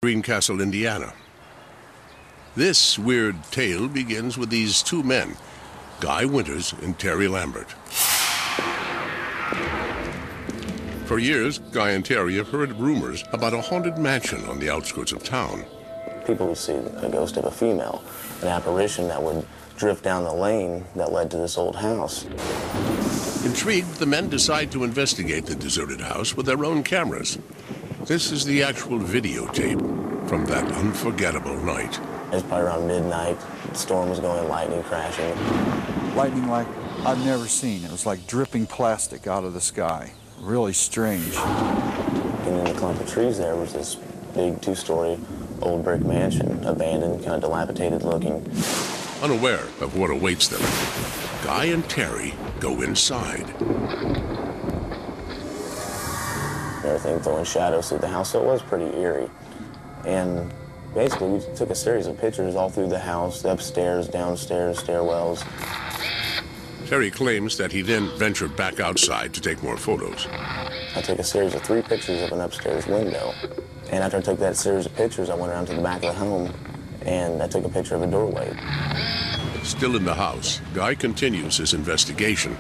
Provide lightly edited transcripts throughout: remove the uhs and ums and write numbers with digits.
Greencastle, Indiana. This weird tale begins with these two men, Guy Winters and Terry Lambert. For years, Guy and Terry have heard rumors about a haunted mansion on the outskirts of town. People would see a ghost of a female, an apparition that would drift down the lane that led to this old house. Intrigued, the men decide to investigate the deserted house with their own cameras. This is the actual videotape from that unforgettable night. It was probably around midnight. The storm was going, lightning crashing. Lightning like I've never seen. It was like dripping plastic out of the sky. Really strange. And in the clump of trees there was this big two-story old brick mansion, abandoned, kind of dilapidated looking. Unaware of what awaits them, Guy and Terry go inside. Everything throwing shadows through the house, so it was pretty eerie. And basically, we took a series of pictures all through the house, upstairs, downstairs, stairwells. Terry claims that he then ventured back outside to take more photos. I took a series of 3 pictures of an upstairs window. And after I took that series of pictures, I went around to the back of the home, and I took a picture of a doorway. Still in the house, Guy continues his investigation.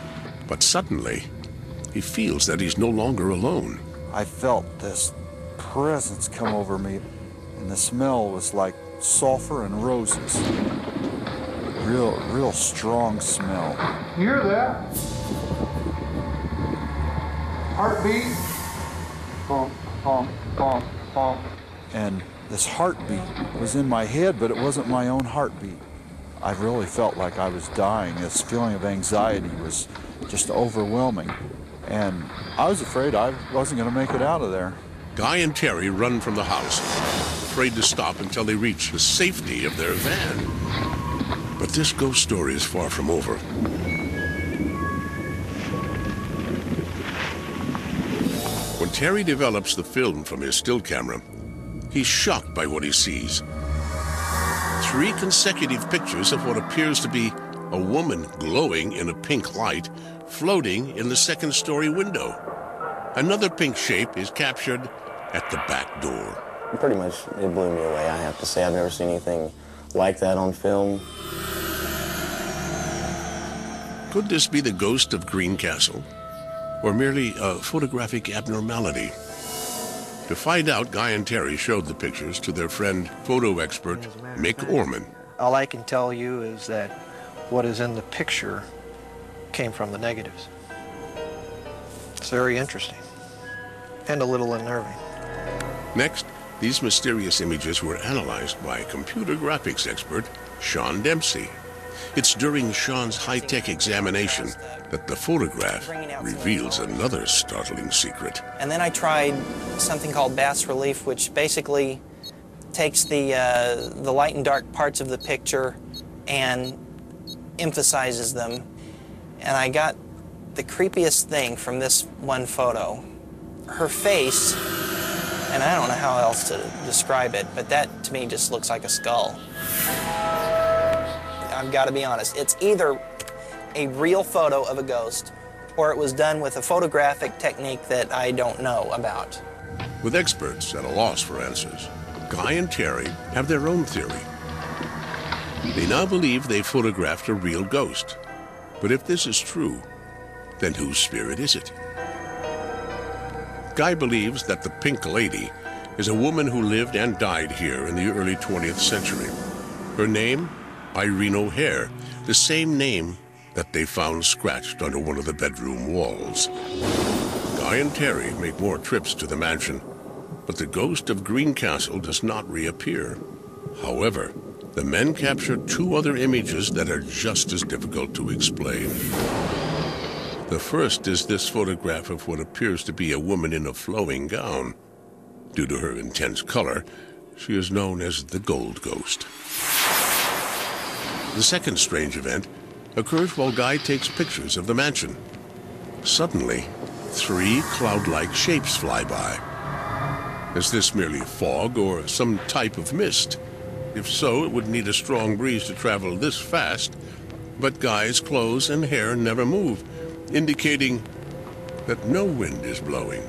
But suddenly, he feels that he's no longer alone. I felt this presence come over me, and the smell was like sulfur and roses. Real strong smell. You hear that? Heartbeat. Pump, pump, pump, pump. And this heartbeat was in my head, but it wasn't my own heartbeat. I really felt like I was dying. This feeling of anxiety was just overwhelming. And I was afraid I wasn't going to make it out of there. Guy and Terry run from the house, afraid to stop until they reach the safety of their van. But this ghost story is far from over. When Terry develops the film from his still camera, he's shocked by what he sees. 3 consecutive pictures of what appears to be a woman glowing in a pink light floating in the second-story window. Another pink shape is captured at the back door. Pretty much, it blew me away, I have to say. I've never seen anything like that on film. Could this be the ghost of Greencastle, or merely a photographic abnormality? To find out, Guy and Terry showed the pictures to their friend, photo expert Mick Orman. All I can tell you is that what is in the picture came from the negatives. It's very interesting and a little unnerving. Next, these mysterious images were analyzed by computer graphics expert Sean Dempsey. It's during Sean's high-tech examination that the photograph reveals another startling secret. And then I tried something called bas relief, which basically takes the light and dark parts of the picture and emphasizes them. And I got the creepiest thing from this one photo. Her face, and I don't know how else to describe it, but that to me just looks like a skull. I've got to be honest, it's either a real photo of a ghost or it was done with a photographic technique that I don't know about. With experts at a loss for answers, Guy and Terry have their own theory. They now believe they photographed a real ghost. But if this is true, then whose spirit is it? Guy believes that the Pink Lady is a woman who lived and died here in the early 20th century. Her name? Irene O'Hare, the same name that they found scratched under one of the bedroom walls. Guy and Terry make more trips to the mansion, but the ghost of Greencastle does not reappear. However, the men capture 2 other images that are just as difficult to explain. The first is this photograph of what appears to be a woman in a flowing gown. Due to her intense color, she is known as the Gold Ghost. The second strange event occurs while Guy takes pictures of the mansion. Suddenly, 3 cloud-like shapes fly by. Is this merely fog or some type of mist? If so, it would need a strong breeze to travel this fast, but Guy's clothes and hair never move, indicating that no wind is blowing.